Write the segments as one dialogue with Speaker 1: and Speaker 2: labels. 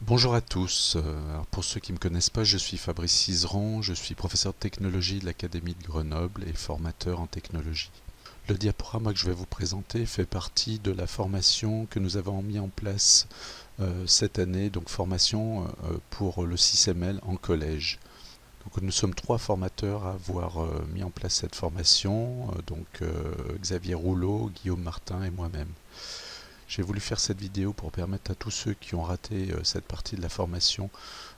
Speaker 1: Bonjour à tous. Alors pour ceux qui ne me connaissent pas, je suis Fabrice Cizeron, je suis professeur de technologie de l'Académie de Grenoble et formateur en technologie. Le diaporama que je vais vous présenter fait partie de la formation que nous avons mis en place cette année, donc formation pour le SysML en collège. Donc nous sommes 3 formateurs à avoir mis en place cette formation, Xavier Rouleau, Guillaume Martin et moi-même. J'ai voulu faire cette vidéo pour permettre à tous ceux qui ont raté cette partie de la formation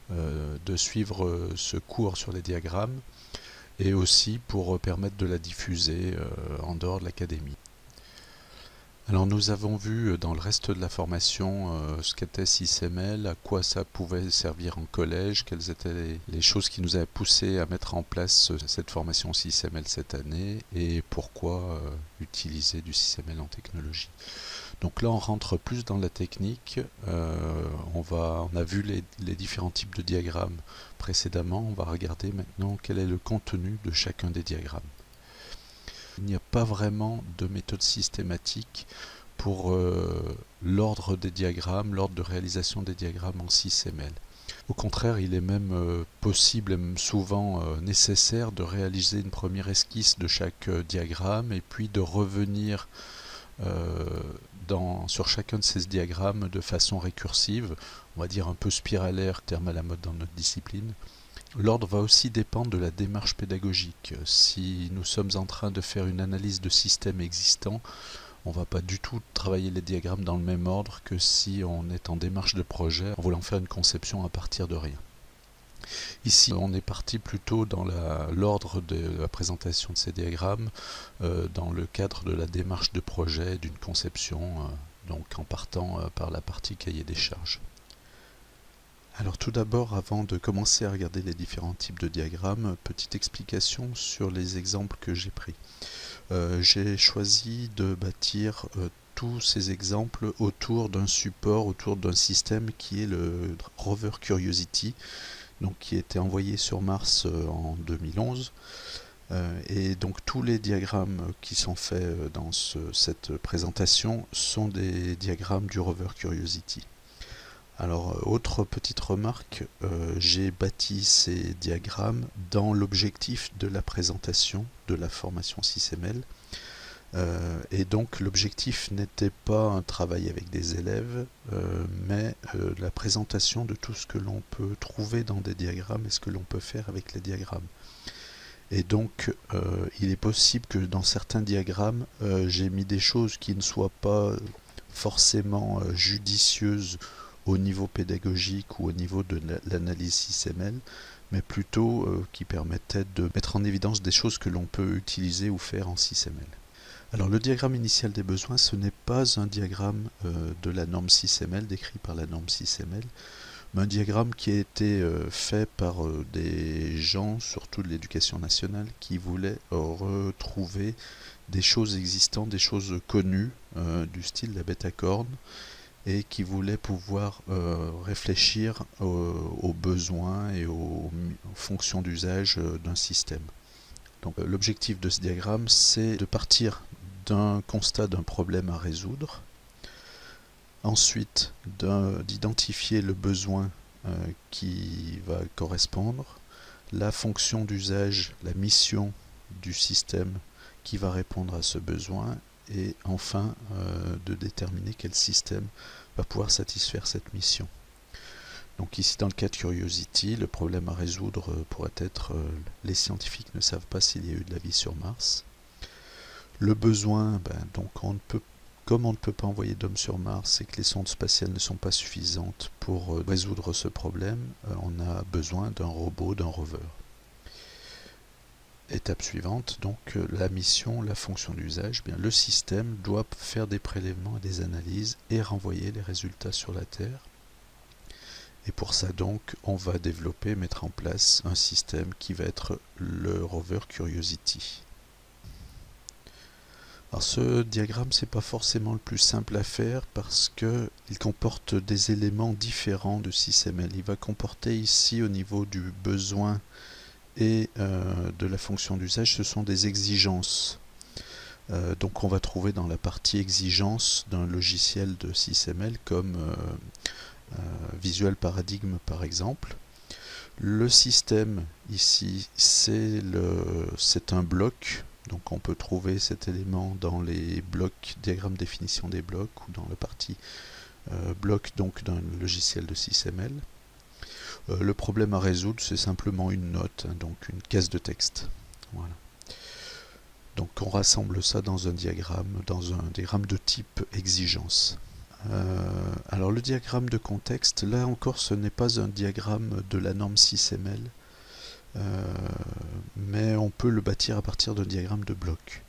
Speaker 1: de suivre ce cours sur les diagrammes et aussi pour permettre de la diffuser en dehors de l'académie. Alors nous avons vu dans le reste de la formation ce qu'était SysML, à quoi ça pouvait servir en collège, quelles étaient les choses qui nous avaient poussé à mettre en place cette formation SysML cette année et pourquoi utiliser du SysML en technologie. Donc là on rentre plus dans la technique, on a vu les différents types de diagrammes précédemment, on va regarder maintenant quel est le contenu de chacun des diagrammes. Il n'y a pas vraiment de méthode systématique pour l'ordre des diagrammes, l'ordre de réalisation des diagrammes en SysML. Au contraire, il est même possible et même souvent nécessaire de réaliser une première esquisse de chaque diagramme et puis de revenir sur chacun de ces diagrammes de façon récursive, on va dire un peu spiralaire, terme à la mode dans notre discipline. L'ordre va aussi dépendre de la démarche pédagogique. Si nous sommes en train de faire une analyse de système existant, on ne va pas du tout travailler les diagrammes dans le même ordre que si on est en démarche de projet, en voulant faire une conception à partir de rien. Ici, on est parti plutôt dans l'ordre de la présentation de ces diagrammes, dans le cadre de la démarche de projet, d'une conception, donc en partant par la partie cahier des charges. Alors tout d'abord, avant de commencer à regarder les différents types de diagrammes, petite explication sur les exemples que j'ai pris. J'ai choisi de bâtir tous ces exemples autour d'un support, autour d'un système qui est le rover Curiosity, donc qui a été envoyé sur Mars en 2011. Et donc tous les diagrammes qui sont faits dans cette présentation sont des diagrammes du rover Curiosity. Alors, autre petite remarque, j'ai bâti ces diagrammes dans l'objectif de la présentation de la formation SysML. Et donc l'objectif n'était pas un travail avec des élèves, mais la présentation de tout ce que l'on peut trouver dans des diagrammes et ce que l'on peut faire avec les diagrammes. Et donc il est possible que dans certains diagrammes, j'ai mis des choses qui ne soient pas forcément judicieuses au niveau pédagogique ou au niveau de l'analyse SysML, mais plutôt qui permettaient de mettre en évidence des choses que l'on peut utiliser ou faire en SysML. Alors le diagramme initial des besoins, ce n'est pas un diagramme de la norme SysML, décrit par la norme SysML, mais un diagramme qui a été fait par des gens, surtout de l'éducation nationale, qui voulaient retrouver des choses existantes, des choses connues, du style la bêta-corne, et qui voulaient pouvoir réfléchir aux besoins et aux fonctions d'usage d'un système. Donc l'objectif de ce diagramme, c'est de partir d'un constat d'un problème à résoudre, ensuite d'identifier le besoin qui va correspondre, la fonction d'usage, la mission du système qui va répondre à ce besoin, et enfin de déterminer quel système va pouvoir satisfaire cette mission. Donc ici dans le cas de Curiosity, le problème à résoudre pourrait être les scientifiques ne savent pas s'il y a eu de la vie sur Mars. Le besoin, donc comme on ne peut pas envoyer d'hommes sur Mars et que les sondes spatiales ne sont pas suffisantes pour résoudre ce problème, on a besoin d'un robot, d'un rover. Étape suivante, donc la mission, la fonction d'usage, le système doit faire des prélèvements et des analyses et renvoyer les résultats sur la Terre. Et pour ça donc, on va développer, mettre en place un système qui va être le rover Curiosity. Alors ce diagramme, c'est pas forcément le plus simple à faire parce qu'il comporte des éléments différents de SysML. Il va comporter ici au niveau du besoin et de la fonction d'usage, ce sont des exigences. Donc on va trouver dans la partie exigence d'un logiciel de SysML comme Visual Paradigm par exemple. Le système ici, c'est un bloc, donc on peut trouver cet élément dans les blocs, diagramme définition des blocs, ou dans la partie bloc donc d'un logiciel de SysML. Le problème à résoudre, c'est simplement une note, donc une case de texte. Voilà. Donc on rassemble ça dans un diagramme de type exigence. Alors le diagramme de contexte, là encore ce n'est pas un diagramme de la norme SysML, mais on peut le bâtir à partir d'un diagramme de bloc.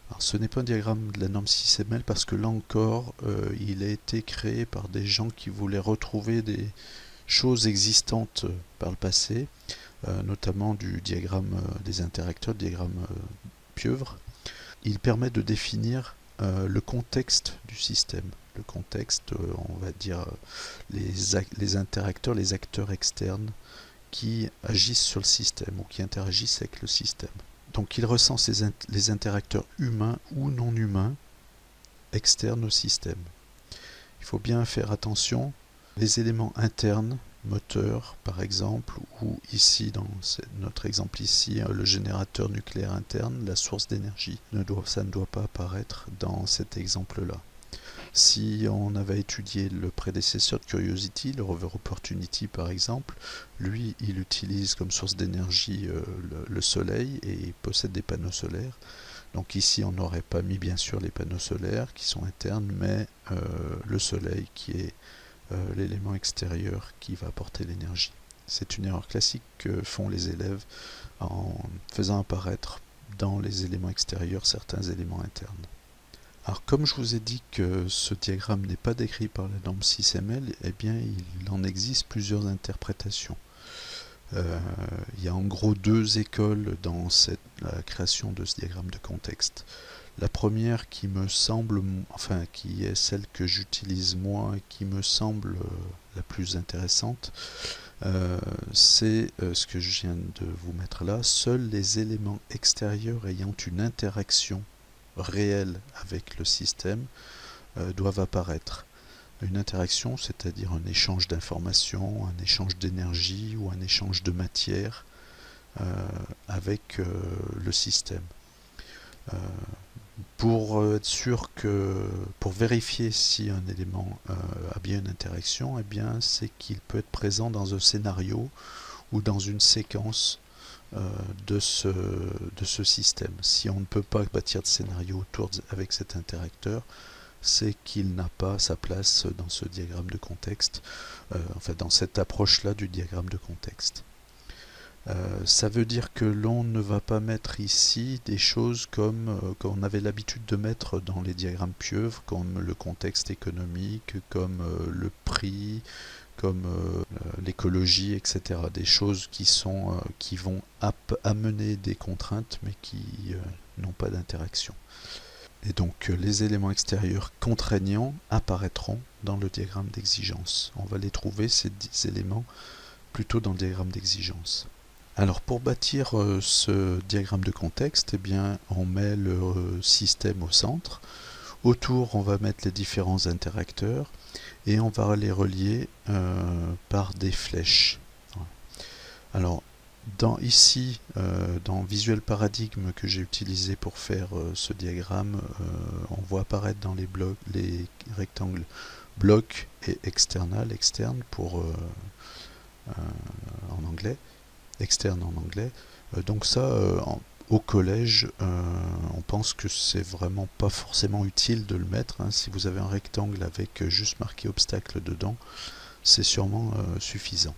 Speaker 1: Alors ce n'est pas un diagramme de la norme SysML parce que là encore il a été créé par des gens qui voulaient retrouver des choses existantes par le passé, notamment du diagramme des interacteurs, le diagramme pieuvre. Il permet de définir le contexte du système. Le contexte, on va dire les interacteurs, les acteurs externes qui agissent sur le système ou qui interagissent avec le système. Donc il recense les interacteurs humains ou non humains externes au système. Il faut bien faire attention, les éléments internes, moteurs par exemple, ou ici dans notre exemple ici, le générateur nucléaire interne, la source d'énergie, ça ne doit pas apparaître dans cet exemple-là. Si on avait étudié le prédécesseur de Curiosity, le rover Opportunity par exemple, lui il utilise comme source d'énergie le soleil et il possède des panneaux solaires. Donc ici on n'aurait pas mis bien sûr les panneaux solaires qui sont internes, mais le soleil qui est l'élément extérieur qui va apporter l'énergie. C'est une erreur classique que font les élèves en faisant apparaître dans les éléments extérieurs certains éléments internes. Alors comme je vous ai dit que ce diagramme n'est pas décrit par la norme SysML, eh bien il en existe plusieurs interprétations. Il y a en gros deux écoles dans la création de ce diagramme de contexte. La première qui me semble, enfin qui est celle que j'utilise moi et qui me semble la plus intéressante, c'est ce que je viens de vous mettre là. Seuls les éléments extérieurs ayant une interaction réelle avec le système doivent apparaître. Une interaction, c'est-à-dire un échange d'informations, un échange d'énergie ou un échange de matière avec le système. Pour être sûr pour vérifier si un élément a bien une interaction, eh bien c'est qu'il peut être présent dans un scénario ou dans une séquence de ce système. Si on ne peut pas bâtir de scénario avec cet interacteur, c'est qu'il n'a pas sa place dans ce diagramme de contexte, enfin dans cette approche-là du diagramme de contexte. Ça veut dire que l'on ne va pas mettre ici des choses comme qu'on avait l'habitude de mettre dans les diagrammes pieuvres, comme le contexte économique, comme le prix, comme l'écologie, etc. Des choses qui vont amener des contraintes mais qui n'ont pas d'interaction. Et donc les éléments extérieurs contraignants apparaîtront dans le diagramme d'exigence. On va les trouver, ces éléments, plutôt dans le diagramme d'exigence. Alors pour bâtir ce diagramme de contexte, eh bien, on met le système au centre. Autour, on va mettre les différents interacteurs et on va les relier par des flèches. Alors ici, dans Visual Paradigm que j'ai utilisé pour faire ce diagramme, on voit apparaître dans les rectangles bloc et external, externe pour en anglais. Externe en anglais. Donc ça, au collège, on pense que c'est vraiment pas forcément utile de le mettre. Si vous avez un rectangle avec juste marqué obstacle dedans, c'est sûrement suffisant.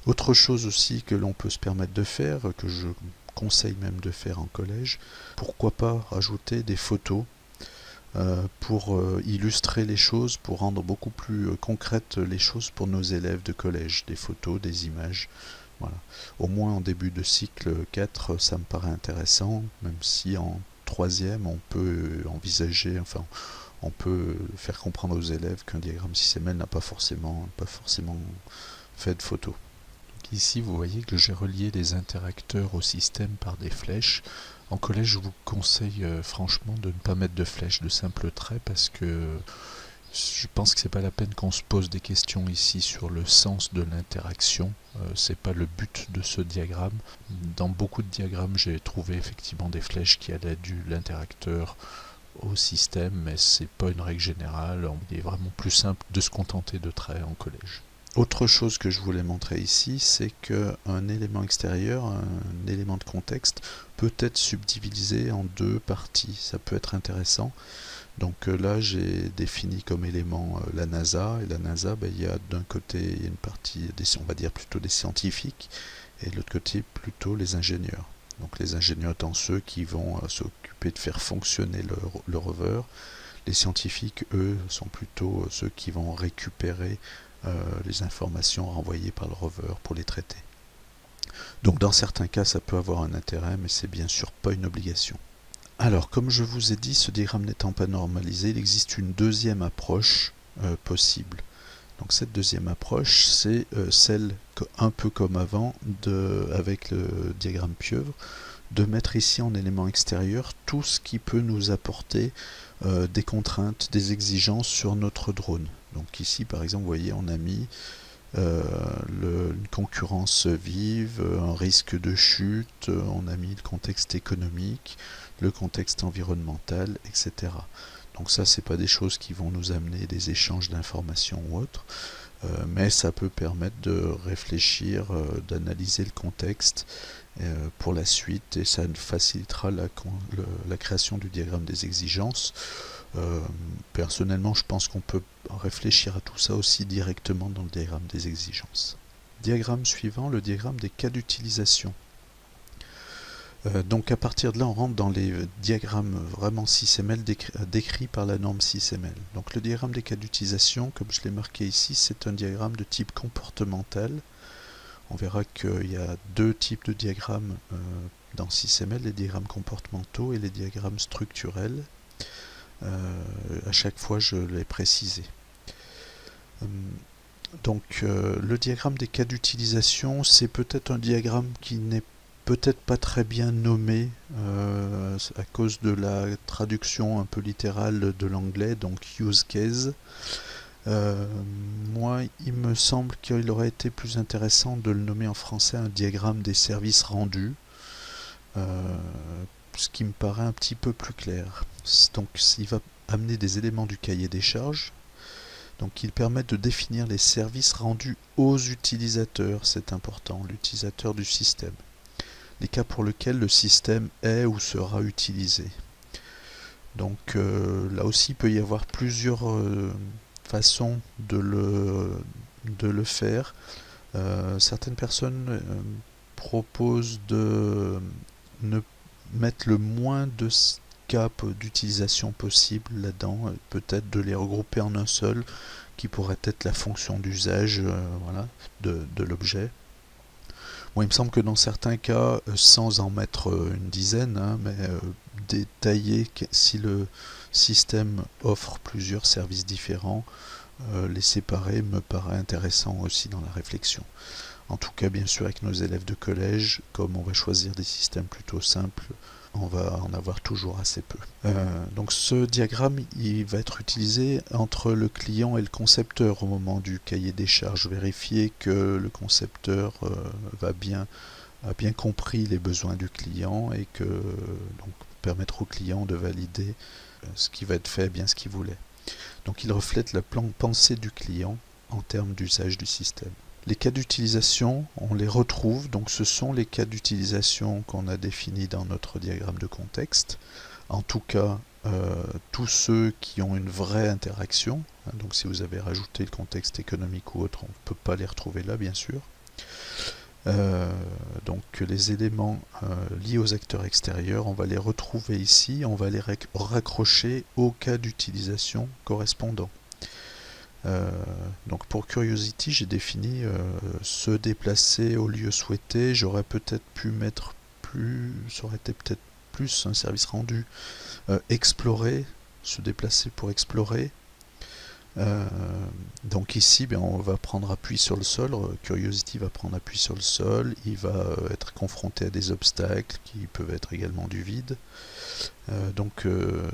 Speaker 1: Autre chose aussi que l'on peut se permettre de faire, que je conseille même de faire en collège, pourquoi pas rajouter des photos pour illustrer les choses, pour rendre beaucoup plus concrètes les choses pour nos élèves de collège, des photos, des images. Voilà. Au moins en début de cycle 4, ça me paraît intéressant, même si en troisième, on peut envisager, enfin, on peut faire comprendre aux élèves qu'un diagramme SysML n'a pas forcément fait de photos. Ici, vous voyez que j'ai relié les interacteurs au système par des flèches. En collège, je vous conseille franchement de ne pas mettre de flèches, de simples traits, parce que Je pense que c'est pas la peine qu'on se pose des questions ici sur le sens de l'interaction. C'est pas le but de ce diagramme. Dans beaucoup de diagrammes, j'ai trouvé effectivement des flèches qui allaient de l'interacteur au système, mais c'est pas une règle générale. Il est vraiment plus simple de se contenter de traits en collège. Autre chose que je voulais montrer ici, c'est qu'un élément extérieur, un élément de contexte, peut être subdivisé en deux parties. Ça peut être intéressant. Donc là, j'ai défini comme élément la NASA. Et la NASA, il y a d'un côté une partie, on va dire plutôt des scientifiques, et de l'autre côté plutôt les ingénieurs. Donc les ingénieurs étant ceux qui vont s'occuper de faire fonctionner le rover. Les scientifiques, eux, sont plutôt ceux qui vont récupérer les informations renvoyées par le rover pour les traiter. Donc dans certains cas, ça peut avoir un intérêt, mais c'est bien sûr pas une obligation. Alors, comme je vous ai dit, ce diagramme n'étant pas normalisé, il existe une deuxième approche possible. Donc cette deuxième approche, c'est celle, un peu comme avant, avec le diagramme pieuvre, de mettre ici en élément extérieur tout ce qui peut nous apporter des contraintes, des exigences sur notre drone. Donc ici, par exemple, vous voyez, on a mis une concurrence vive, un risque de chute, on a mis le contexte économique, le contexte environnemental, etc. Donc ça, c'est pas des choses qui vont nous amener des échanges d'informations ou autres, mais ça peut permettre de réfléchir, d'analyser le contexte pour la suite, et ça facilitera la création du diagramme des exigences. Personnellement, je pense qu'on peut réfléchir à tout ça aussi directement dans le diagramme des exigences. Diagramme suivant, le diagramme des cas d'utilisation. Donc à partir de là, on rentre dans les diagrammes vraiment 6ML décrits par la norme 6ML. Donc le diagramme des cas d'utilisation, comme je l'ai marqué ici, c'est un diagramme de type comportemental. On verra qu'il y a deux types de diagrammes dans 6ML, les diagrammes comportementaux et les diagrammes structurels. À chaque fois, je l'ai précisé. Donc le diagramme des cas d'utilisation, c'est peut-être un diagramme qui n'est peut-être pas très bien nommé à cause de la traduction un peu littérale de l'anglais, donc use case. Moi, il me semble qu'il aurait été plus intéressant de le nommer en français un diagramme des services rendus, ce qui me paraît un petit peu plus clair. Donc il va amener des éléments du cahier des charges. Donc il permet de définir les services rendus aux utilisateurs, c'est important, l'utilisateur du système. Les cas pour lesquels le système est ou sera utilisé. Donc là aussi, il peut y avoir plusieurs façons de le faire. Certaines personnes proposent de ne mettre le moins de cas d'utilisation possible là-dedans, peut-être de les regrouper en un seul, qui pourrait être la fonction d'usage voilà, de l'objet. Moi, il me semble que dans certains cas, sans en mettre une dizaine, hein, mais détailler si le système offre plusieurs services différents, les séparer me paraît intéressant aussi dans la réflexion. En tout cas, bien sûr, avec nos élèves de collège, comme on va choisir des systèmes plutôt simples, on va en avoir toujours assez peu. Donc ce diagramme, il va être utilisé entre le client et le concepteur au moment du cahier des charges. Vérifier que le concepteur a bien compris les besoins du client et que donc permettre au client de valider ce qui va être fait, bien ce qu'il voulait. Donc il reflète la pensée du client en termes d'usage du système. Les cas d'utilisation, on les retrouve, donc ce sont les cas d'utilisation qu'on a définis dans notre diagramme de contexte. En tout cas, tous ceux qui ont une vraie interaction, hein, donc si vous avez rajouté le contexte économique ou autre, on ne peut pas les retrouver là, bien sûr. Donc les éléments liés aux acteurs extérieurs, on va les retrouver ici, on va les raccrocher au cas d'utilisation correspondant. Donc pour Curiosity, j'ai défini se déplacer au lieu souhaité. J'aurais peut-être pu mettre ça aurait été peut-être plus un service rendu explorer, se déplacer pour explorer. Euh, donc ici, bien, on va prendre appui sur le sol. Curiosity va prendre appui sur le sol. Il va être confronté à des obstacles qui peuvent être également du vide. Donc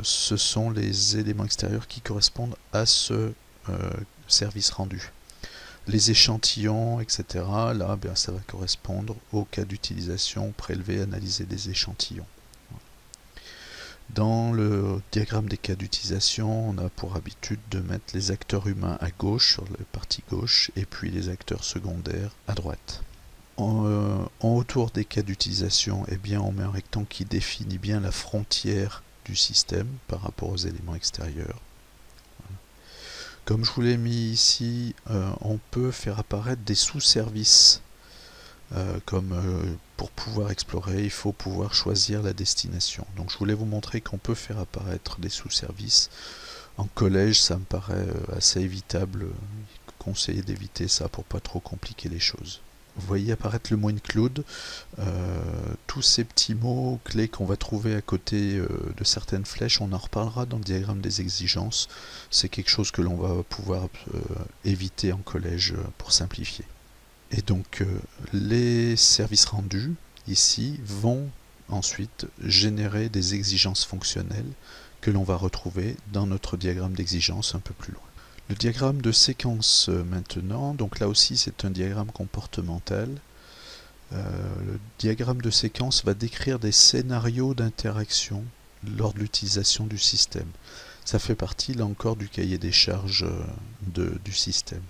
Speaker 1: ce sont les éléments extérieurs qui correspondent à ce service rendu. Les échantillons, etc., là, bien, ça va correspondre au cas d'utilisation, prélever, analyser des échantillons. Dans le diagramme des cas d'utilisation, on a pour habitude de mettre les acteurs humains à gauche, sur la partie gauche, et puis les acteurs secondaires à droite. En autour des cas d'utilisation, eh bien, on met un rectangle qui définit bien la frontière du système par rapport aux éléments extérieurs. Comme je vous l'ai mis ici, on peut faire apparaître des sous-services. Pour pouvoir explorer, il faut pouvoir choisir la destination. Donc je voulais vous montrer qu'on peut faire apparaître des sous-services. En collège, ça me paraît assez évitable, conseillé d'éviter ça pour pas trop compliquer les choses. Vous voyez apparaître le mot include, tous ces petits mots clés qu'on va trouver à côté de certaines flèches, on en reparlera dans le diagramme des exigences. C'est quelque chose que l'on va pouvoir éviter en collège pour simplifier. Et donc les services rendus ici vont ensuite générer des exigences fonctionnelles que l'on va retrouver dans notre diagramme d'exigence un peu plus loin. Le diagramme de séquence maintenant, donc là aussi c'est un diagramme comportemental. Le diagramme de séquence va décrire des scénarios d'interaction lors de l'utilisation du système. Ça fait partie là encore du cahier des charges du système.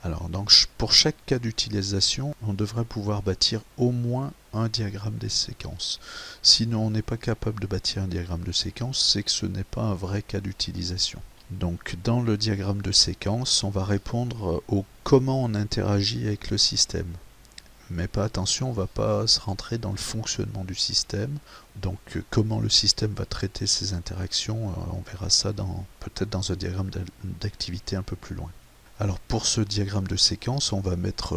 Speaker 1: Alors, donc, pour chaque cas d'utilisation, on devrait pouvoir bâtir au moins un diagramme des séquences. Sinon, on n'est pas capable de bâtir un diagramme de séquence, c'est que ce n'est pas un vrai cas d'utilisation. Donc, dans le diagramme de séquence, on va répondre au comment on interagit avec le système. Mais pas attention, on ne va pas se rentrer dans le fonctionnement du système. Donc, comment le système va traiter ces interactions, on verra ça peut-être dans un diagramme d'activité un peu plus loin. Alors pour ce diagramme de séquence, on va mettre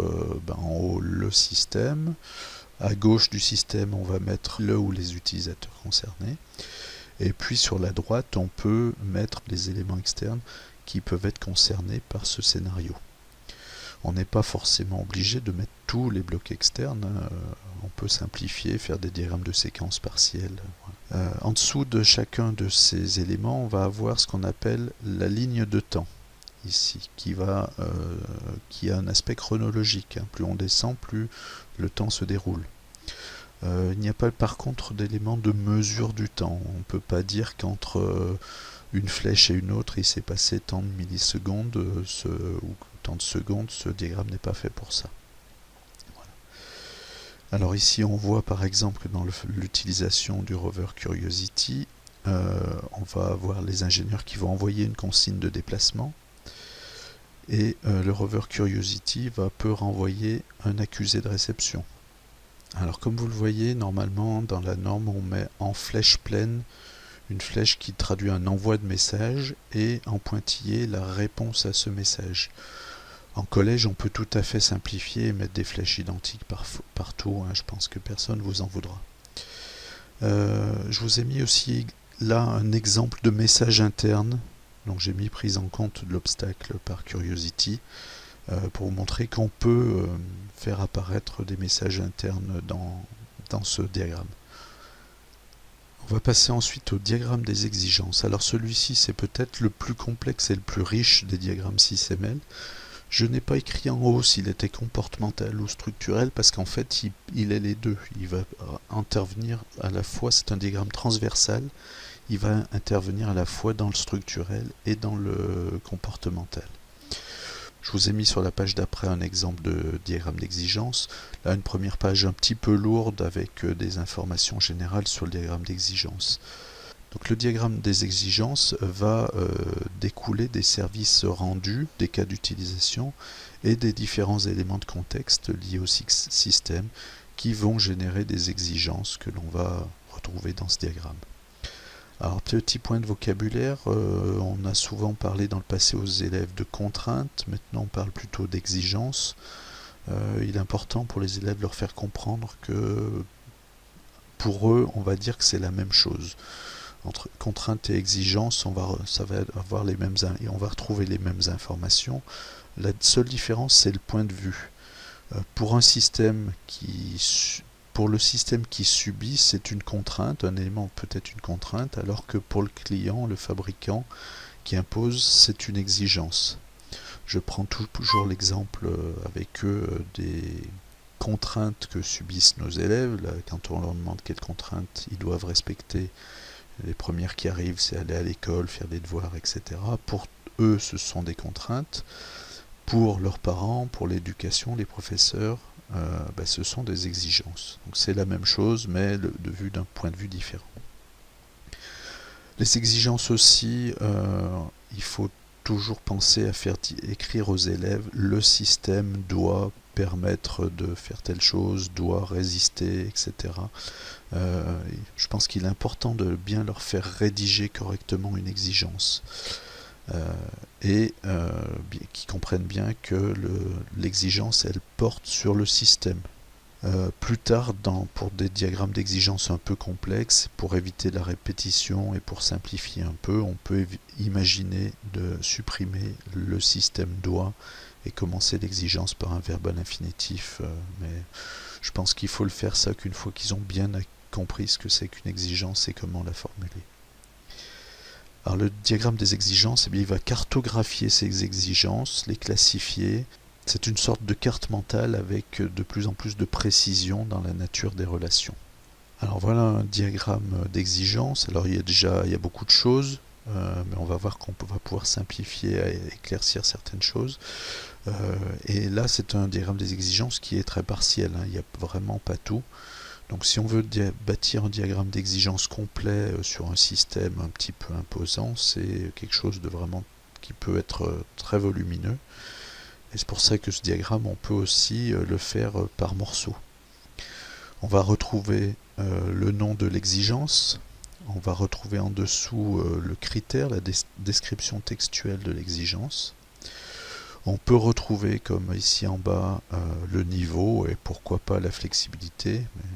Speaker 1: en haut le système. À gauche du système, on va mettre le ou les utilisateurs concernés. Et puis sur la droite, on peut mettre les éléments externes qui peuvent être concernés par ce scénario. On n'est pas forcément obligé de mettre tous les blocs externes. On peut simplifier, faire des diagrammes de séquence partiels. En dessous de chacun de ces éléments, on va avoir ce qu'on appelle la ligne de temps. Ici, qui a un aspect chronologique. Plus on descend, plus le temps se déroule. Il n'y a pas par contre d'élément de mesure du temps. On ne peut pas dire qu'entre une flèche et une autre, il s'est passé tant de millisecondes ou tant de secondes. Ce diagramme n'est pas fait pour ça. Voilà. Alors ici, on voit par exemple dans l'utilisation du rover Curiosity, on va avoir les ingénieurs qui vont envoyer une consigne de déplacement. Et le rover Curiosity peut renvoyer un accusé de réception. Alors comme vous le voyez, normalement dans la norme on met en flèche pleine une flèche qui traduit un envoi de message et en pointillé la réponse à ce message. En collège on peut tout à fait simplifier et mettre des flèches identiques partout, je pense que personne ne vous en voudra. Je vous ai mis aussi là un exemple de message interne. Donc j'ai mis prise en compte de l'obstacle par Curiosity pour vous montrer qu'on peut faire apparaître des messages internes dans ce diagramme. On va passer ensuite au diagramme des exigences. Alors celui-ci c'est peut-être le plus complexe et le plus riche des diagrammes SysML. Je n'ai pas écrit en haut s'il était comportemental ou structurel parce qu'en fait il est les deux. Il va intervenir à la fois, c'est un diagramme transversal. Il va intervenir à la fois dans le structurel et dans le comportemental. Je vous ai mis sur la page d'après un exemple de diagramme d'exigence. Là, une première page un petit peu lourde avec des informations générales sur le diagramme d'exigence. Donc le diagramme des exigences va découler des services rendus, des cas d'utilisation et des différents éléments de contexte liés au système qui vont générer des exigences que l'on va retrouver dans ce diagramme. Alors, petit point de vocabulaire, on a souvent parlé dans le passé aux élèves de contraintes, maintenant on parle plutôt d'exigences. Il est important pour les élèves de leur faire comprendre que pour eux, on va dire que c'est la même chose. Entre contrainte et exigence, ça va avoir les mêmes, et on va retrouver les mêmes informations. La seule différence, c'est le point de vue. Pour le système qui subit, c'est une contrainte, un élément peut être une contrainte, alors que pour le client, le fabricant qui impose, c'est une exigence. Je prends toujours l'exemple avec eux des contraintes que subissent nos élèves. Là, quand on leur demande quelles contraintes ils doivent respecter, les premières qui arrivent, c'est aller à l'école, faire des devoirs, etc. Pour eux, ce sont des contraintes. Pour leurs parents, pour l'éducation, les professeurs, ce sont des exigences. Donc c'est la même chose, mais d'un point de vue différent. Les exigences aussi, il faut toujours penser à faire écrire aux élèves, le système doit permettre de faire telle chose, doit résister, etc. Je pense qu'il est important de bien leur faire rédiger correctement une exigence. Et qui comprennent bien que l'exigence, elle porte sur le système. Plus tard, pour des diagrammes d'exigence un peu complexes, pour éviter la répétition et pour simplifier un peu, on peut imaginer de supprimer le système doit et commencer l'exigence par un verbe à l'infinitif. Mais je pense qu'il faut le faire ça qu'une fois qu'ils ont bien compris ce que c'est qu'une exigence et comment la formuler. Alors le diagramme des exigences, il va cartographier ces exigences, les classifier. C'est une sorte de carte mentale avec de plus en plus de précision dans la nature des relations. Alors voilà un diagramme d'exigence. Alors il y a beaucoup de choses, mais on va voir qu'on va pouvoir simplifier et éclaircir certaines choses. Et là c'est un diagramme des exigences qui est très partiel, il n'y a vraiment pas tout. Donc si on veut bâtir un diagramme d'exigence complet sur un système un petit peu imposant, c'est quelque chose de vraiment qui peut être très volumineux. Et c'est pour ça que ce diagramme, on peut aussi le faire par morceaux. On va retrouver le nom de l'exigence, on va retrouver en dessous le critère, la description textuelle de l'exigence. On peut retrouver, comme ici en bas, le niveau et pourquoi pas la flexibilité. Mais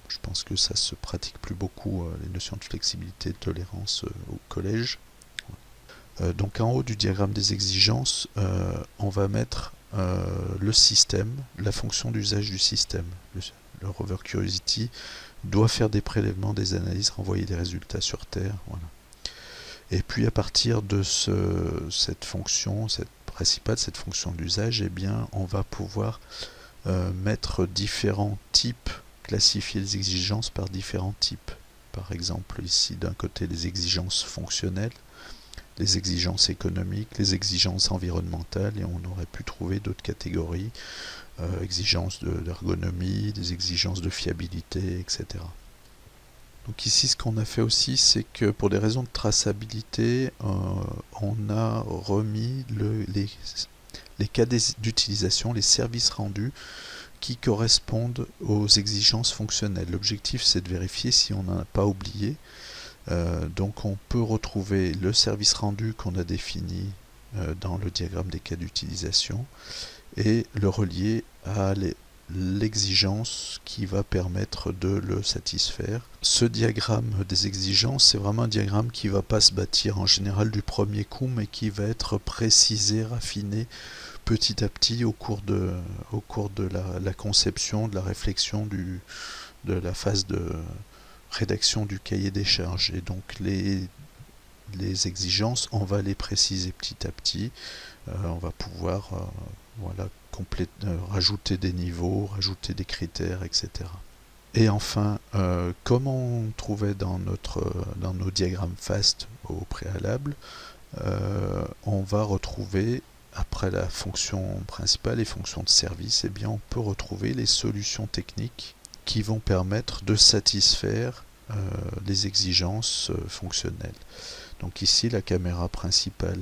Speaker 1: je pense que ça se pratique plus beaucoup, les notions de flexibilité et de tolérance au collège. Donc en haut du diagramme des exigences, on va mettre le système, la fonction d'usage du système. Le rover Curiosity doit faire des prélèvements, des analyses, renvoyer des résultats sur Terre. Voilà. Et puis à partir de cette fonction, cette principale, cette fonction d'usage, eh bien, on va pouvoir mettre différents types, classifier les exigences par différents types. Par exemple, ici, d'un côté, les exigences fonctionnelles, les exigences économiques, les exigences environnementales, et on aurait pu trouver d'autres catégories, exigences d'ergonomie, des exigences de fiabilité, etc. Donc ici, ce qu'on a fait aussi, c'est que pour des raisons de traçabilité, on a remis les cas d'utilisation, les services rendus qui correspondent aux exigences fonctionnelles. L'objectif, c'est de vérifier si on n'en a pas oublié. Donc on peut retrouver le service rendu qu'on a défini dans le diagramme des cas d'utilisation et le relier à l'exigence qui va permettre de le satisfaire. Ce diagramme des exigences, c'est vraiment un diagramme qui ne va pas se bâtir en général du premier coup, mais qui va être précisé, raffiné petit à petit au cours de la conception, de la réflexion, de la phase de rédaction du cahier des charges. Et donc les exigences, on va les préciser petit à petit. On va pouvoir rajouter des niveaux, rajouter des critères, etc. Et enfin, comme on trouvait dans nos diagrammes FAST au préalable, on va retrouver, après la fonction principale et fonction de service, eh bien, on peut retrouver les solutions techniques qui vont permettre de satisfaire les exigences fonctionnelles. Donc ici, la caméra principale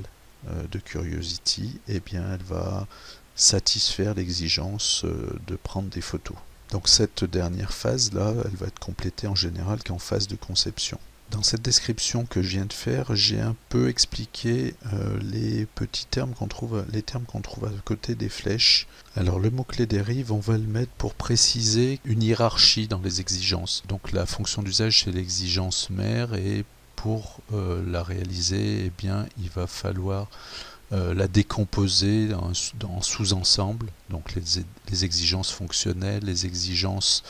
Speaker 1: de Curiosity, eh bien, elle va satisfaire l'exigence de prendre des photos. Donc cette dernière phase-là, elle va être complétée en général qu'en phase de conception. Dans cette description que je viens de faire, j'ai un peu expliqué les petits termes qu'on trouve, à côté des flèches. Alors le mot-clé dérive, on va le mettre pour préciser une hiérarchie dans les exigences. Donc la fonction d'usage, c'est l'exigence mère, et pour la réaliser, eh bien, il va falloir la décomposer en sous-ensembles, donc les exigences fonctionnelles, les exigences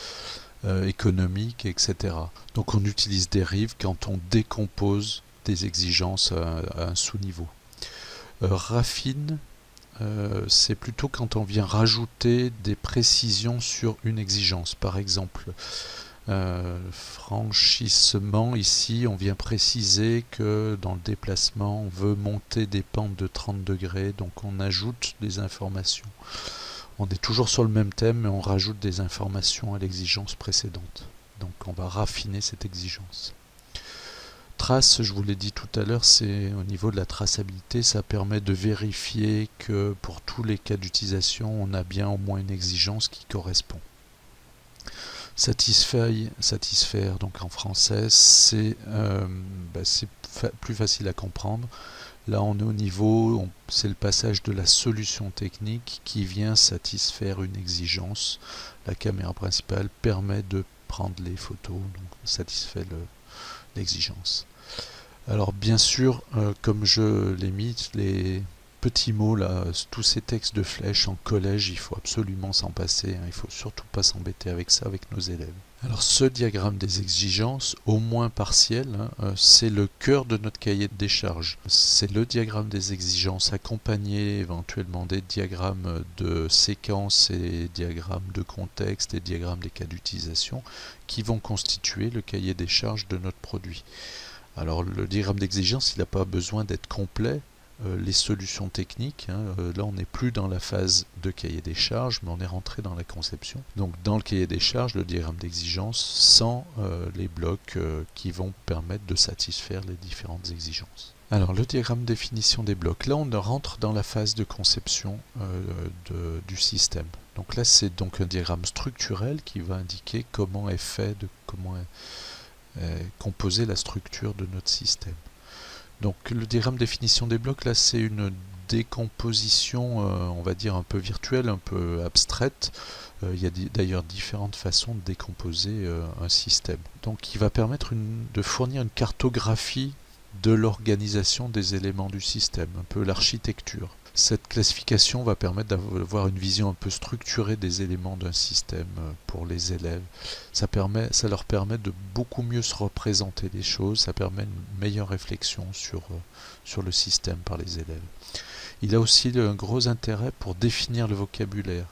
Speaker 1: économiques, etc. Donc on utilise dérive quand on décompose des exigences à un sous-niveau. Raffine, c'est plutôt quand on vient rajouter des précisions sur une exigence. Par exemple, franchissement, ici on vient préciser que dans le déplacement on veut monter des pentes de 30 degrés, donc on ajoute des informations. On est toujours sur le même thème, mais on rajoute des informations à l'exigence précédente. Donc on va raffiner cette exigence. Trace, je vous l'ai dit tout à l'heure, c'est au niveau de la traçabilité, ça permet de vérifier que pour tous les cas d'utilisation, on a bien au moins une exigence qui correspond. Satisfaire, donc en français, c'est plus facile à comprendre. Là, on est au niveau, c'est le passage de la solution technique qui vient satisfaire une exigence. La caméra principale permet de prendre les photos, donc satisfait l'exigence. Alors bien sûr, comme je l'ai mis, les petits mots là, tous ces textes de flèches en collège, il faut absolument s'en passer, hein, il ne faut surtout pas s'embêter avec ça avec nos élèves. Alors ce diagramme des exigences, au moins partiel, hein, c'est le cœur de notre cahier des charges. C'est le diagramme des exigences accompagné éventuellement des diagrammes de séquences et diagrammes de contexte et diagrammes des cas d'utilisation qui vont constituer le cahier des charges de notre produit. Alors le diagramme d'exigence, il n'a pas besoin d'être complet. Les solutions techniques, hein, là on n'est plus dans la phase de cahier des charges, mais on est rentré dans la conception. Donc dans le cahier des charges, le diagramme d'exigence sans les blocs qui vont permettre de satisfaire les différentes exigences. Alors le diagramme de définition des blocs, là on rentre dans la phase de conception du système. Donc là c'est donc un diagramme structurel qui va indiquer comment est fait, comment est composée la structure de notre système. Donc le diagramme de définition des blocs, là c'est une décomposition, on va dire un peu virtuelle, un peu abstraite. Il y a d'ailleurs différentes façons de décomposer un système. Donc il va permettre de fournir une cartographie de l'organisation des éléments du système, un peu l'architecture. Cette classification va permettre d'avoir une vision un peu structurée des éléments d'un système pour les élèves. Ça leur permet de beaucoup mieux se représenter les choses, ça permet une meilleure réflexion sur le système par les élèves. Il a aussi un gros intérêt pour définir le vocabulaire,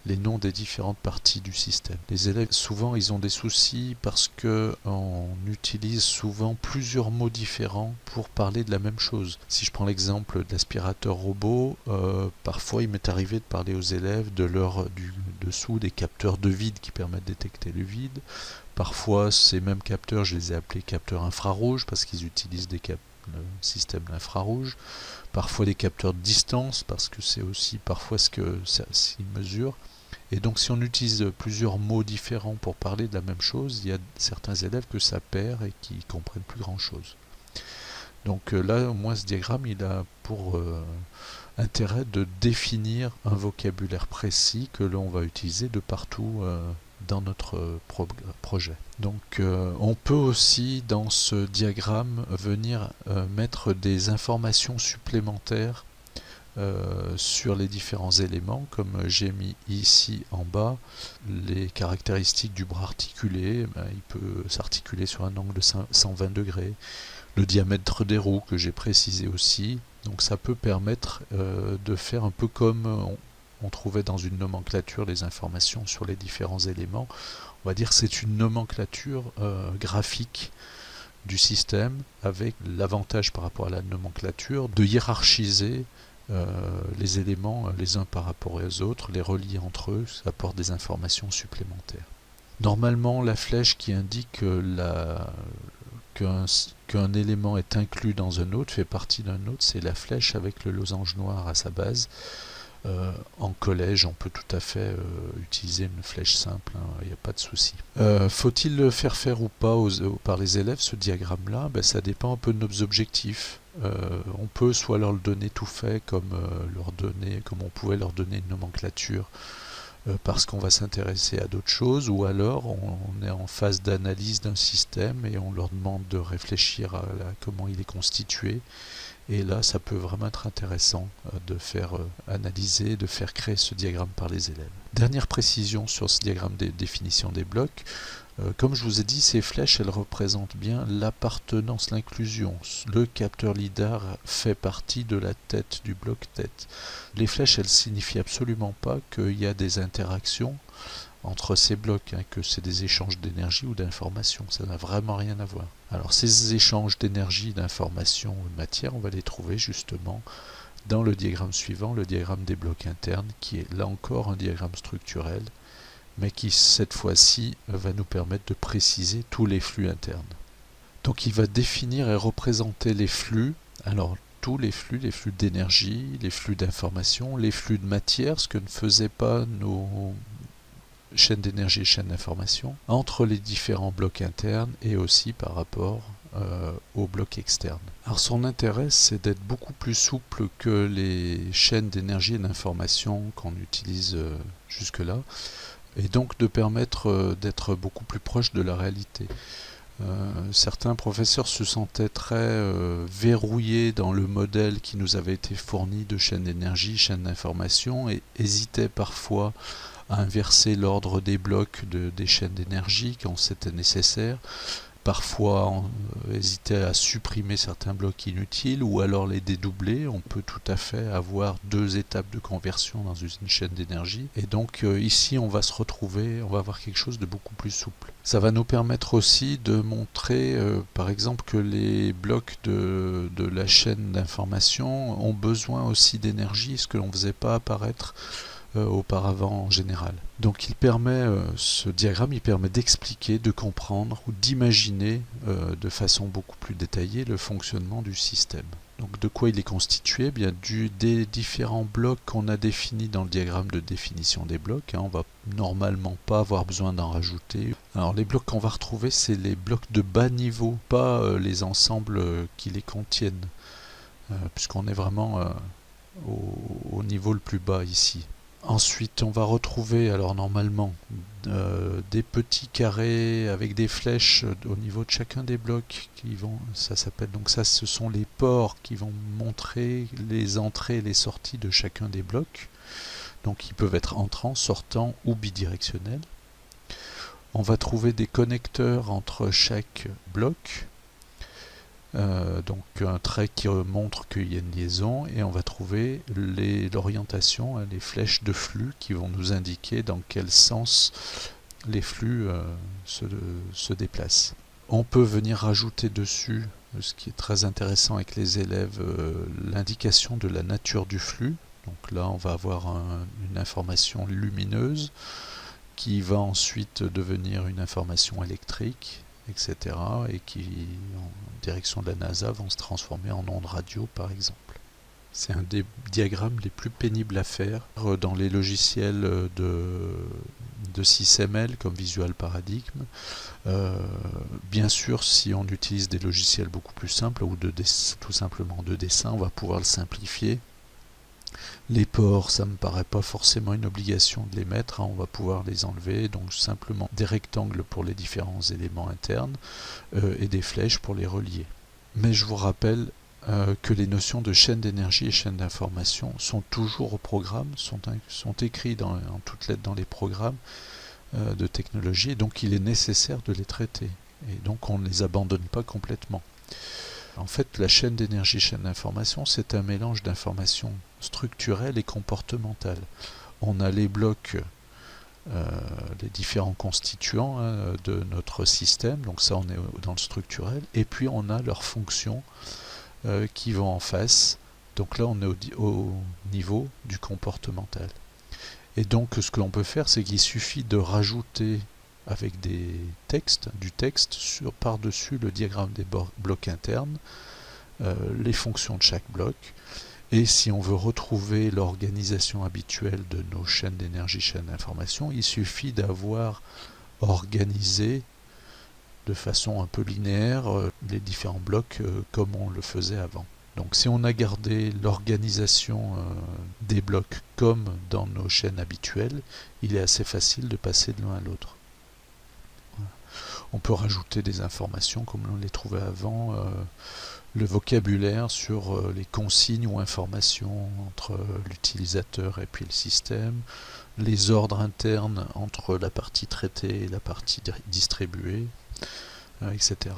Speaker 1: les noms des différentes parties du système. Les élèves, souvent, ils ont des soucis parce qu'on utilise souvent plusieurs mots différents pour parler de la même chose. Si je prends l'exemple de l'aspirateur robot, parfois il m'est arrivé de parler aux élèves du dessous des capteurs de vide qui permettent de détecter le vide. Parfois, ces mêmes capteurs, je les ai appelés capteurs infrarouges parce qu'ils utilisent le système d'infrarouge. Parfois des capteurs de distance parce que c'est aussi parfois ce qu'ils mesurent. Et donc si on utilise plusieurs mots différents pour parler de la même chose, il y a certains élèves que ça perd et qui ne comprennent plus grand chose. Donc là, au moins ce diagramme, il a pour intérêt de définir un vocabulaire précis que l'on va utiliser de partout dans notre projet. Donc on peut aussi dans ce diagramme venir mettre des informations supplémentaires sur les différents éléments, comme j'ai mis ici en bas les caractéristiques du bras articulé. Il peut s'articuler sur un angle de 120 degrés, le diamètre des roues que j'ai précisé aussi. Donc ça peut permettre de faire un peu comme on trouvait dans une nomenclature les informations sur les différents éléments. On va dire que c'est une nomenclature graphique du système, avec l'avantage par rapport à la nomenclature de hiérarchiser les éléments les uns par rapport aux autres, les relier entre eux, ça apporte des informations supplémentaires. Normalement, la flèche qui indique qu'un élément est inclus dans un autre, fait partie d'un autre, c'est la flèche avec le losange noir à sa base. En collège, on peut tout à fait utiliser une flèche simple, il n'y a pas de souci. Faut-il le faire ou pas par les élèves, ce diagramme-là? Ça dépend un peu de nos objectifs. On peut soit leur le donner tout fait, comme on pouvait leur donner une nomenclature parce qu'on va s'intéresser à d'autres choses, ou alors on est en phase d'analyse d'un système et on leur demande de réfléchir à comment il est constitué. Et là, ça peut vraiment être intéressant de faire analyser, de faire créer ce diagramme par les élèves. Dernière précision sur ce diagramme de définition des blocs. Comme je vous ai dit, ces flèches, elles représentent bien l'appartenance, l'inclusion. Le capteur LIDAR fait partie de la tête du bloc tête. Les flèches, elles signifient absolument pas qu'il y a des interactions entre ces blocs, que c'est des échanges d'énergie ou d'informations. Ça n'a vraiment rien à voir. Alors ces échanges d'énergie, d'informations ou de matière, on va les trouver justement dans le diagramme suivant, le diagramme des blocs internes, qui est là encore un diagramme structurel, mais qui cette fois-ci va nous permettre de préciser tous les flux internes. Donc il va définir et représenter les flux, alors tous les flux d'énergie, les flux d'information, les flux de matière, ce que ne faisaient pas nos chaînes d'énergie et chaînes d'information, entre les différents blocs internes et aussi par rapport aux blocs externes. Alors son intérêt, c'est d'être beaucoup plus souple que les chaînes d'énergie et d'information qu'on utilise jusque-là, et donc de permettre d'être beaucoup plus proche de la réalité. Certains professeurs se sentaient très verrouillés dans le modèle qui nous avait été fourni de chaîne d'énergie, chaîne d'information, et hésitaient parfois à inverser l'ordre des blocs des chaînes d'énergie quand c'était nécessaire. Parfois, on hésitait à supprimer certains blocs inutiles ou alors les dédoubler. On peut tout à fait avoir deux étapes de conversion dans une chaîne d'énergie. Et donc ici, on va se retrouver, on va avoir quelque chose de beaucoup plus souple. Ça va nous permettre aussi de montrer, par exemple, que les blocs de la chaîne d'information ont besoin aussi d'énergie, ce que l'on ne faisait pas apparaître auparavant en général. Donc ce diagramme il permet d'expliquer, de comprendre ou d'imaginer de façon beaucoup plus détaillée le fonctionnement du système. Donc de quoi il est constitué? Bien des différents blocs qu'on a définis dans le diagramme de définition des blocs. On va normalement pas avoir besoin d'en rajouter. Alors les blocs qu'on va retrouver, c'est les blocs de bas niveau, pas les ensembles qui les contiennent, puisqu'on est vraiment au niveau le plus bas ici. Ensuite, on va retrouver, alors normalement, des petits carrés avec des flèches au niveau de chacun des blocs ça s'appelle, donc ça, ce sont les ports qui vont montrer les entrées et les sorties de chacun des blocs. Donc, ils peuvent être entrants, sortants ou bidirectionnels. On va trouver des connecteurs entre chaque bloc. Donc un trait qui montre qu'il y a une liaison, et on va trouver l'orientation, les flèches de flux qui vont nous indiquer dans quel sens les flux se déplacent. On peut venir rajouter dessus, ce qui est très intéressant avec les élèves, l'indication de la nature du flux. Donc là on va avoir une information lumineuse qui va ensuite devenir une information électrique, etc. et qui, en direction de la NASA, vont se transformer en ondes radio, par exemple. C'est un des diagrammes les plus pénibles à faire dans les logiciels de SysML comme Visual Paradigm. Bien sûr, si on utilise des logiciels beaucoup plus simples ou tout simplement de dessin, on va pouvoir le simplifier. Les ports, ça ne me paraît pas forcément une obligation de les mettre, on va pouvoir les enlever, donc simplement des rectangles pour les différents éléments internes et des flèches pour les relier. Mais je vous rappelle que les notions de chaîne d'énergie et chaîne d'information sont toujours au programme, sont écrits en toutes lettres dans les programmes de technologie, et donc il est nécessaire de les traiter, et donc on ne les abandonne pas complètement. En fait, la chaîne d'énergie, chaîne d'information, c'est un mélange d'informations structurelles et comportementales. On a les blocs, les différents constituants de notre système, donc ça on est dans le structurel, et puis on a leurs fonctions qui vont en face, donc là on est au niveau du comportemental. Et donc ce que l'on peut faire, c'est qu'il suffit de rajouter avec du texte par-dessus le diagramme des blocs internes, les fonctions de chaque bloc, et si on veut retrouver l'organisation habituelle de nos chaînes d'énergie, chaînes d'information, il suffit d'avoir organisé de façon un peu linéaire les différents blocs comme on le faisait avant. Donc si on a gardé l'organisation des blocs comme dans nos chaînes habituelles, il est assez facile de passer de l'un à l'autre. Voilà. On peut rajouter des informations comme on les trouvait avant, le vocabulaire sur les consignes ou informations entre l'utilisateur et puis le système, les ordres internes entre la partie traitée et la partie distribuée, etc.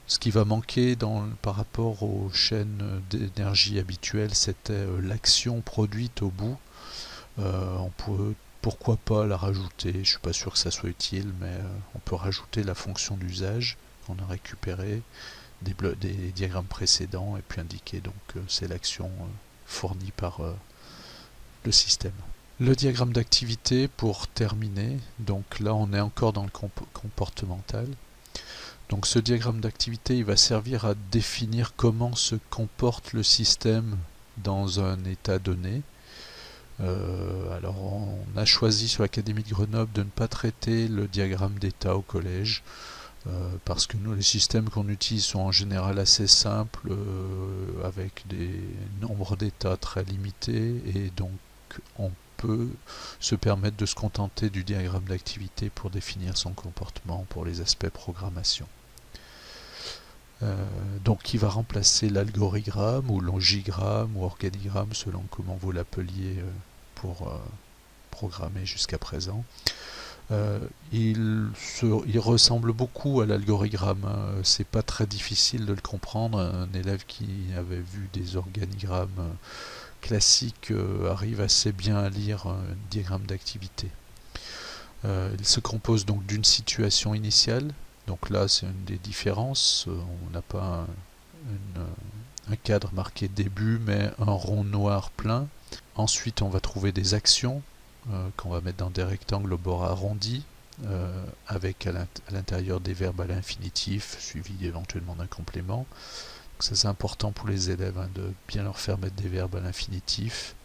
Speaker 1: Ce qui va manquer par rapport aux chaînes d'énergie habituelles, c'était l'action produite au bout. On peut pourquoi pas la rajouter, je ne suis pas sûr que ça soit utile, mais on peut rajouter la fonction d'usage qu'on a récupérée des diagrammes précédents et puis indiquer donc c'est l'action fournie par le système. Le diagramme d'activité pour terminer, donc là on est encore dans le comportemental. Donc ce diagramme d'activité il va servir à définir comment se comporte le système dans un état donné. Alors on a choisi sur l'Académie de Grenoble de ne pas traiter le diagramme d'état au collège parce que nous les systèmes qu'on utilise sont en général assez simples avec des nombres d'états très limités et donc on peut se permettre de se contenter du diagramme d'activité pour définir son comportement pour les aspects programmation. Donc qui va remplacer l'algorigramme ou logigramme ou organigramme selon comment vous l'appeliez pour programmer jusqu'à présent. Il ressemble beaucoup à l'algorigramme, hein. C'est pas très difficile de le comprendre. Un élève qui avait vu des organigrammes classiques arrive assez bien à lire un diagramme d'activité. Il se compose donc d'une situation initiale. Donc là c'est une des différences, on n'a pas un cadre marqué début mais un rond noir plein. Ensuite on va trouver des actions qu'on va mettre dans des rectangles au bord arrondi avec à l'intérieur des verbes à l'infinitif suivi éventuellement d'un complément. Donc ça c'est important pour les élèves de bien leur faire mettre des verbes à l'infinitif.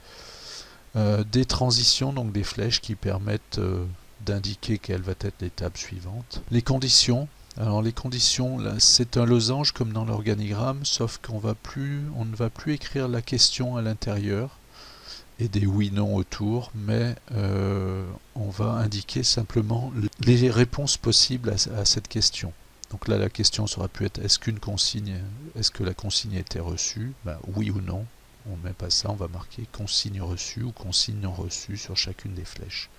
Speaker 1: Des transitions, donc des flèches qui permettent d'indiquer quelle va être l'étape suivante. Les conditions. Alors les conditions, c'est un losange comme dans l'organigramme, sauf qu'on ne va plus écrire la question à l'intérieur et des oui/non autour, mais on va indiquer simplement les réponses possibles à cette question. Donc là la question sera pu être est-ce que la consigne a été reçue? Oui ou non. On ne met pas ça, on va marquer consigne reçue ou consigne non reçue sur chacune des flèches.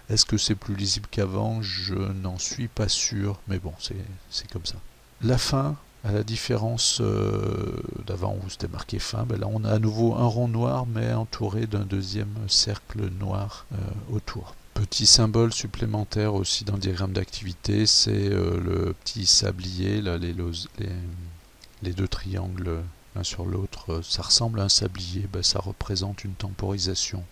Speaker 1: Est-ce que c'est plus lisible qu'avant? Je n'en suis pas sûr, mais bon, c'est comme ça. La fin, à la différence d'avant où c'était marqué fin, là on a à nouveau un rond noir, mais entouré d'un deuxième cercle noir autour. Petit symbole supplémentaire aussi dans le diagramme d'activité, c'est le petit sablier, là, les deux triangles l'un sur l'autre, ça ressemble à un sablier, ça représente une temporisation,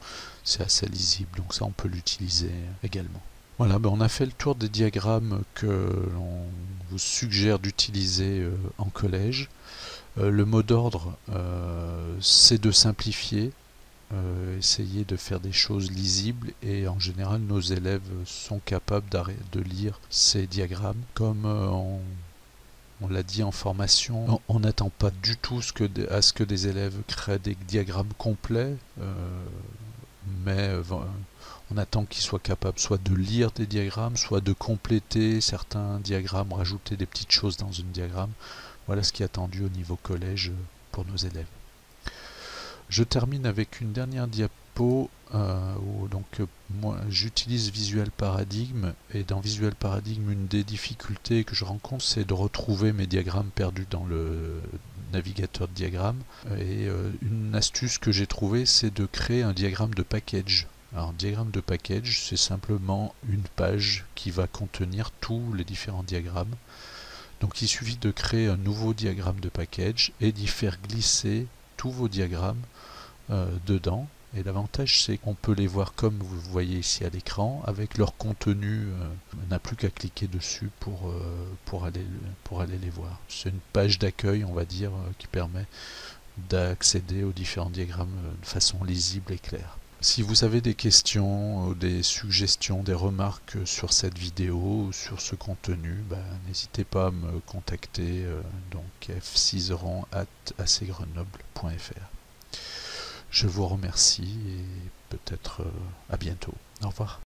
Speaker 1: c'est assez lisible, donc ça on peut l'utiliser également. Voilà, on a fait le tour des diagrammes que l'on vous suggère d'utiliser en collège. Le mot d'ordre, c'est de simplifier, essayer de faire des choses lisibles et en général nos élèves sont capables de lire ces diagrammes comme on l'a dit en formation, on n'attend pas du tout à ce que des élèves créent des diagrammes complets, mais on attend qu'ils soient capables soit de lire des diagrammes, soit de compléter certains diagrammes, rajouter des petites choses dans un diagramme. Voilà ce qui est attendu au niveau collège pour nos élèves. Je termine avec une dernière diapo où moi j'utilise Visual Paradigm et dans Visual Paradigm une des difficultés que je rencontre c'est de retrouver mes diagrammes perdus dans le navigateur de diagrammes et une astuce que j'ai trouvée c'est de créer un diagramme de package. Alors diagramme de package c'est simplement une page qui va contenir tous les différents diagrammes. Donc il suffit de créer un nouveau diagramme de package et d'y faire glisser tous vos diagrammes dedans. Et l'avantage c'est qu'on peut les voir comme vous voyez ici à l'écran avec leur contenu, on n'a plus qu'à cliquer dessus pour aller les voir. C'est une page d'accueil on va dire qui permet d'accéder aux différents diagrammes de façon lisible et claire. Si vous avez des questions, des suggestions, des remarques sur cette vidéo ou sur ce contenu, n'hésitez pas à me contacter, donc f6ran@acgrenoble.fr. Je vous remercie et peut-être à bientôt. Au revoir.